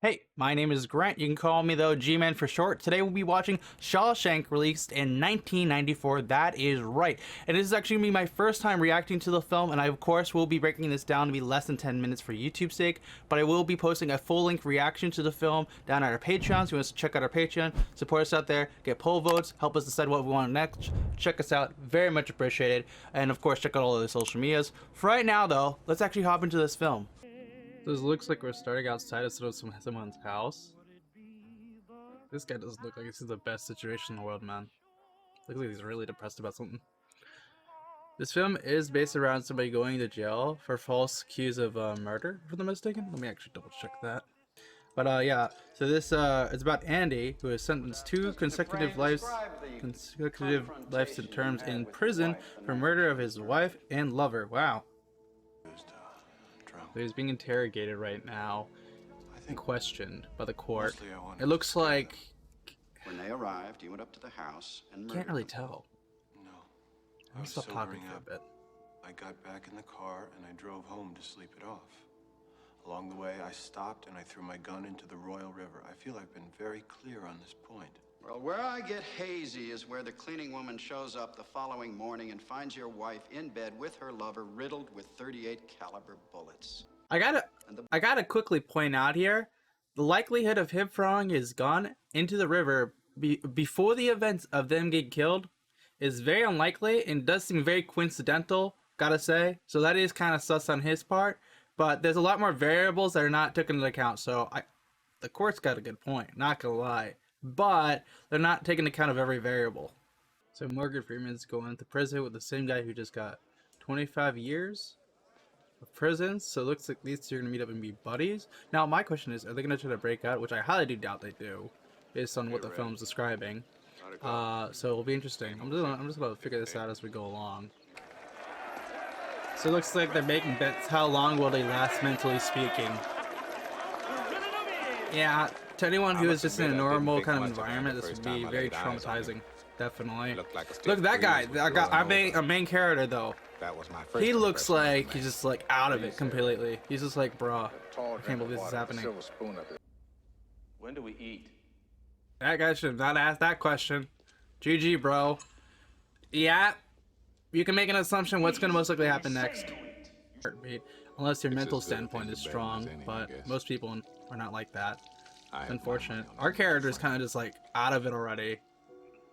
Hey, my name is Grant. You can call me the G-Man for short. Today we'll be watching Shawshank, released in 1994. That is right. And this is actually going to be my first time reacting to the film, and I of course will be breaking this down to be less than 10 minutes for YouTube's sake, but I will be posting a full-length reaction to the film down at our Patreon, so you want to check out our Patreon, support us out there, get poll votes, help us decide what we want next. Check us out. Very much appreciated. And of course, check out all of the social medias. For right now, though, let's actually hop into this film. This looks like we're starting outside of someone's house. This guy doesn't look like this is the best situation in the world, man. Looks like he's really depressed about something. This film is based around somebody going to jail for false accuse of murder, if I'm not mistaken. Let me actually double check that. But yeah, so this it's about Andy, who is sentenced to consecutive life terms in prison for murder of his wife and lover. Wow. So he's being interrogated right now and questioned by the court. It looks like... When they arrived, he went up to the house and can't really tell. No. Let me stop talking for a bit. I got back in the car and I drove home to sleep it off. Along the way, I stopped and I threw my gun into the Royal River. I feel I've been very clear on this point. Well, where I get hazy is where the cleaning woman shows up the following morning and finds your wife in bed with her lover riddled with 38 caliber bullets. I gotta quickly point out here, the likelihood of him throwing his gun into the river before the events of them getting killed is very unlikely and does seem very coincidental, gotta say. So that is kind of sus on his part, but there's a lot more variables that are not taken into account. So the court's got a good point, not gonna lie. But they're not taking account of every variable. So Morgan Freeman's going into prison with the same guy who just got 25 years of prison. So it looks like these two are going to meet up and be buddies. Now my question is, are they going to try to break out? Which I highly do doubt they do, based on what the film's describing. So it'll be interesting. I'm just about to figure this out as we go along. So it looks like they're making bets. How long will they last, mentally speaking? Yeah. To anyone who is just in a normal kind of environment, this would be very traumatizing. Definitely. Look, that guy, a main character though. He looks like he's just like out of it completely. He's just like, bruh, I can't believe this is happening. When do we eat? That guy should have not asked that question. GG, bro. Yeah, you can make an assumption what's going to most likely happen next. Heartbeat, unless your mental standpoint is strong, but most people are not like that. It's unfortunate. Our character's kind of just like out of it already.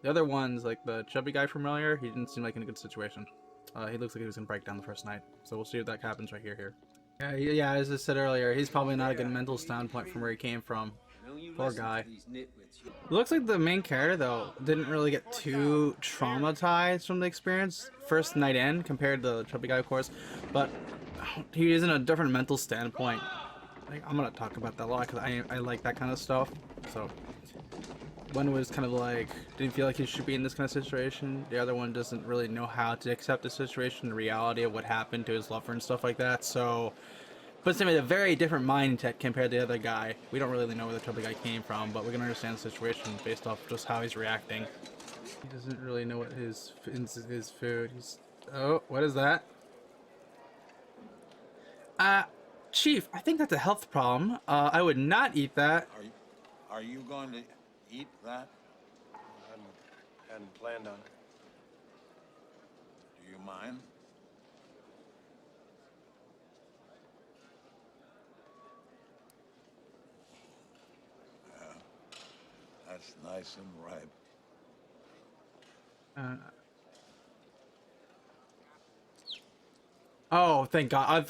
The other ones, like the chubby guy from earlier, he didn't seem like in a good situation. He looks like he was gonna break down the first night. So we'll see if that happens right here. Yeah, as I said earlier, he's probably not a good mental standpoint from where he came from. Poor guy. It looks like the main character though didn't really get too traumatized from the experience first night in compared to the chubby guy, of course, but he is in a different mental standpoint. I'm gonna talk about that a lot because I like that kind of stuff. So one was kind of like didn't feel like he should be in this kind of situation. The other one doesn't really know how to accept the situation, the reality of what happened to his lover and stuff like that. So puts him in a very different mindset compared to the other guy. We don't really know where the trouble guy came from, but we can understand the situation based off just how he's reacting. He doesn't really know what his food. Oh, what is that? Chief, I think that's a health problem. I would not eat that. Are you going to eat that? I hadn't planned on it. Do you mind? That's nice and ripe. Oh, thank God.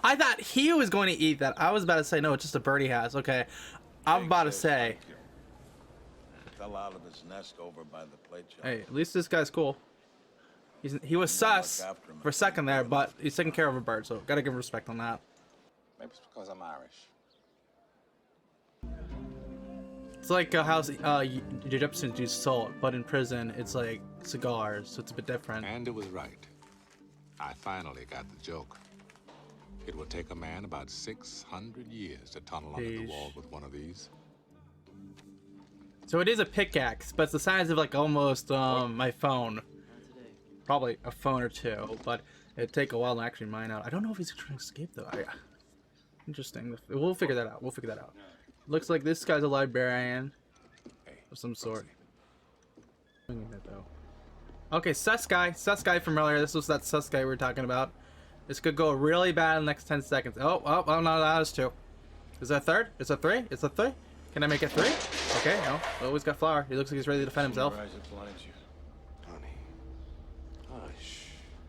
I thought he was going to eat that. I was about to say, no, it's just a bird he has. Okay. I'm about to say. Fell out of his nest over by the plate shop. Hey, at least this guy's cool. He was sus for a second there, but he's taking care of a bird, so gotta give respect on that. Maybe it's because I'm Irish. It's like how Egyptians use salt, but in prison it's like cigars, so it's a bit different. And it was right. I finally got the joke. It would take a man about 600 years to tunnel under the wall with one of these. So it is a pickaxe, but it's the size of like almost my phone. Probably a phone or two, but it'd take a while to actually mine out. I don't know if he's trying to escape though. Interesting. We'll figure that out. Looks like this guy's a librarian of some sort. Okay, sus guy from earlier. This was that sus guy we were talking about. This could go really bad in the next 10 seconds. Oh no, that was 2. Is that a 3rd? It's a 3? It's a 3? Can I make it 3? Okay, no. We always got Flower. He looks like he's ready to defend himself.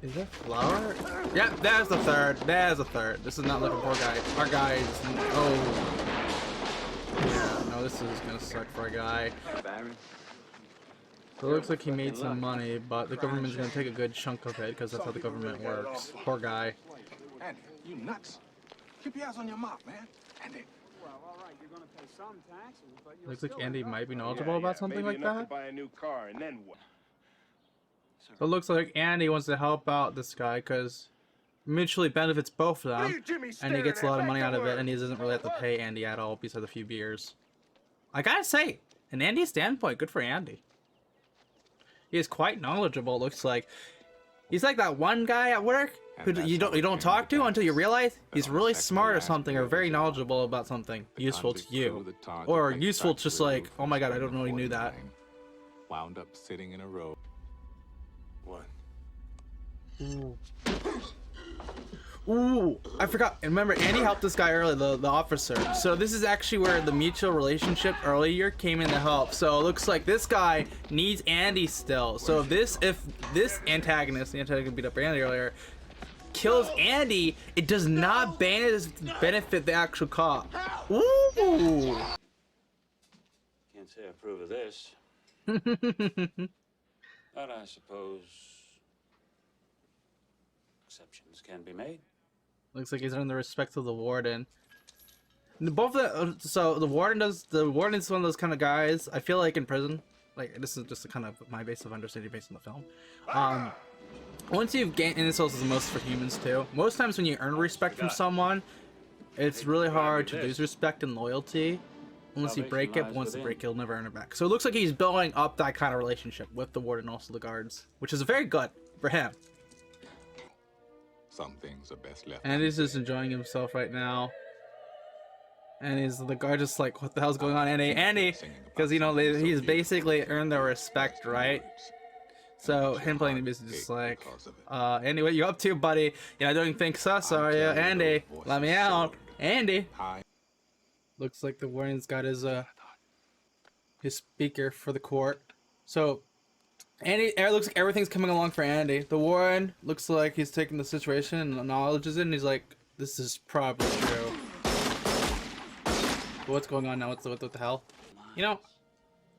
Is that Flower? Yeah, there's the 3rd. There's the 3rd. This is not looking poor guy. Our guy is... Oh. Yeah, no, this is gonna suck for a guy. So it looks like he made some money, but the government's gonna take a good chunk of it because that's how the government works. Poor guy. Andy, you nuts? Keep your eyes on your mouth, man. Andy. Well, all right, you're gonna pay some taxes, but you'll Looks like still Andy have might be to- knowledgeable about something Maybe like enough that. to buy a new car, and then what? So it looks like Andy wants to help out this guy because mutually benefits both of them, and he gets a lot of money out of it, and he doesn't really have to pay Andy at all besides a few beers. I gotta say, in Andy's standpoint, good for Andy. He is quite knowledgeable. It looks like he's like that one guy at work who you don't talk to until you realize he's really smart or something, or very knowledgeable about something useful to you, or useful just like, oh my god, I don't know you knew that. Wound up sitting in a row. What? Ooh, I forgot. And remember, Andy helped this guy earlier, the officer. So this is actually where the mutual relationship earlier came in to help. So it looks like this guy needs Andy still. So if this antagonist, the antagonist beat up Andy earlier, kills Andy, it does not benefit the actual cop. Ooh. Can't say I approve of this. But I suppose exceptions can be made. Looks like he's earned the respect of the warden. Both the so the warden is one of those kind of guys. I feel like in prison, like this is just a kind of my base of understanding based on the film. Once you've gained, and this also is the most for humans too. Most times when you earn respect from someone, it's really hard to lose respect and loyalty. Unless you break it, but once you break it, you'll never earn it back. So it looks like he's building up that kind of relationship with the warden and also the guards, which is very good for him. Some things are best left. And he's just enjoying himself right now. And the guard just like, what the hell's going on, Andy? Because you know he's basically earned their respect, right? So him playing the music is just like, Andy, what you up to, buddy? You're not doing things sus, are you? Andy, let me out, Andy. Looks like the warden's got his speaker for the court. So Andy, it looks like everything's coming along for Andy. The warden looks like he's taking the situation and acknowledges it, and he's like, this is probably true. But what's going on now? What the hell? You know,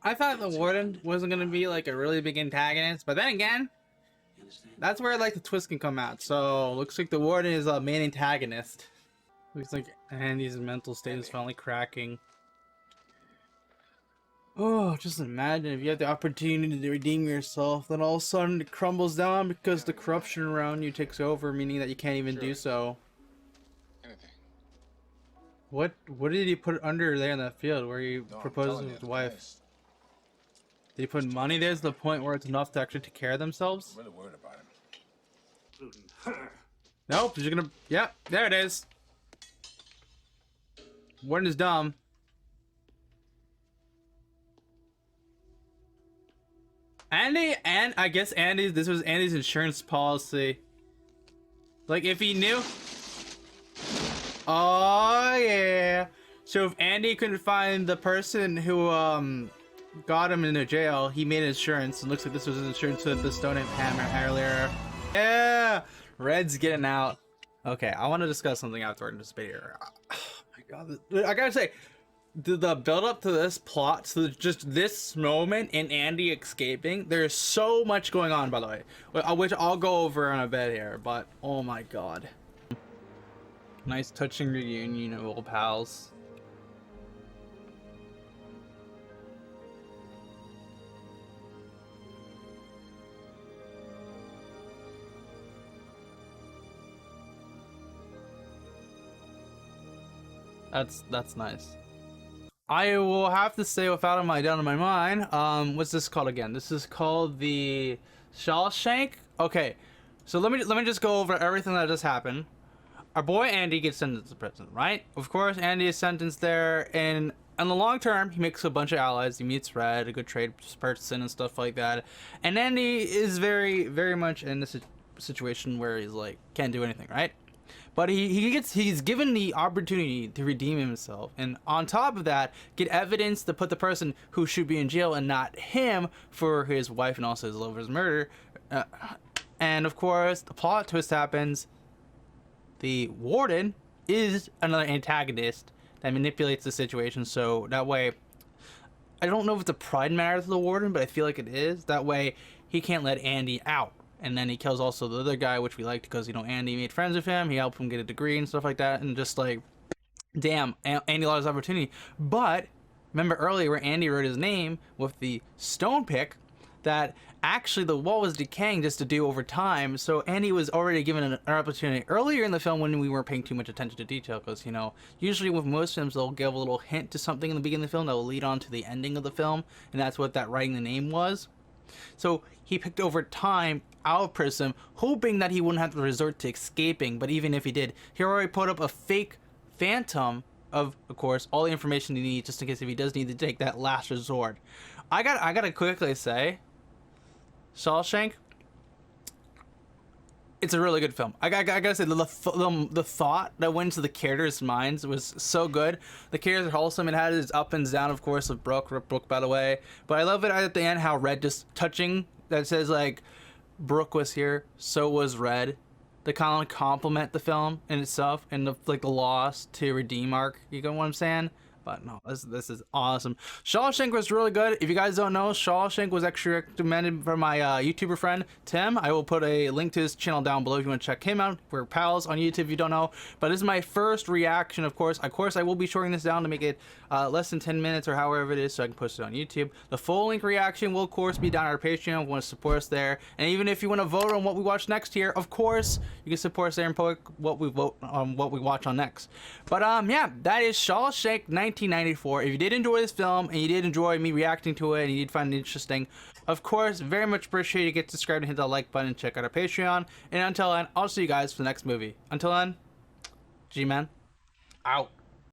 I thought the warden wasn't gonna be like a really big antagonist, but then again, that's where like the twist can come out. So looks like the warden is a main antagonist. Looks like Andy's mental state is finally cracking. Oh, just imagine if you have the opportunity to redeem yourself, then all of a sudden it crumbles down because the corruption around you takes over, meaning that you can't even do so. Anything. What did he put under there in that field where he proposed to his wife? Did he put money there to the point where it's enough to actually take care of themselves? I'm really worried about him. Nope, you're gonna... Yep, there it is. Warden is dumb. Andy, and I guess this was Andy's insurance policy. Like, if he knew... Oh, yeah. So if Andy couldn't find the person who, got him into jail, he made insurance. And looks like this was his insurance with the stone and hammer earlier. Yeah! Red's getting out. Okay, I want to discuss something afterward in this video. Oh my god. I gotta say, the build up to this plot, to just this moment in Andy escaping, there's so much going on, by the way, which I'll go over in a bit here, but oh my god. Nice touching reunion of old pals. That's nice. I will have to say, without my doubt in my mind, what's this called again? This is called the Shawshank. Okay, so let me just go over everything that just happened. Our boy Andy gets sentenced to prison, right? Of course, Andy is sentenced there in in the long term, he makes a bunch of allies. He meets Red, a good trade person and stuff like that. And then he is very, very much in this situation where he's like, can't do anything, right? But he's given the opportunity to redeem himself, and on top of that, get evidence to put the person who should be in jail and not him for his wife and also his lover's murder. And of course, the plot twist happens. The warden is another antagonist that manipulates the situation, so that way, I don't know if it's a pride matter to the warden, but I feel like it is. That way, he can't let Andy out. And then he kills also the other guy, which we liked because, you know, Andy made friends with him. He helped him get a degree and stuff like that. And just like, damn, Andy lost his opportunity. But remember earlier where Andy wrote his name with the stone pick, that actually the wall was decaying just to do over time. So Andy was already given an opportunity earlier in the film when we weren't paying too much attention to detail. Because, you know, usually with most films, they'll give a little hint to something in the beginning of the film that will lead on to the ending of the film. And that's what that writing the name was. So he picked over time out of prison, hoping that he wouldn't have to resort to escaping. But even if he did, he already put up a fake phantom of course, all the information he needs just in case if he does need to take that last resort. I gotta quickly say, Shawshank, it's a really good film. I gotta say, the thought that went into the characters' minds was so good. The characters are wholesome. It had its up and down, of course, of Brooke, by the way. But I love it at the end how Red just touching that says like, Brooke was here, so was Red. They kind of compliment the film in itself and the like the loss to redeem arc. You get what I'm saying? But no, this is awesome. Shawshank was really good. If you guys don't know, Shawshank was actually recommended from my YouTuber friend, Tim. I will put a link to his channel down below if you want to check him out. We're pals on YouTube if you don't know. But this is my first reaction, of course. Of course, I will be shorting this down to make it less than 10 minutes or however it is so I can post it on YouTube. The full link reaction will, of course, be down on our Patreon. If you want to support us there. And even if you want to vote on what we watch next here, of course, you can support us there and put what we vote on what we watch on next. But yeah, that is Shawshank 1994. If you did enjoy this film and you did enjoy me reacting to it and you did find it interesting, of course, very much appreciate you get subscribed and hit that like button and check out our Patreon. And until then, I'll see you guys for the next movie. Until then, G-Man, out.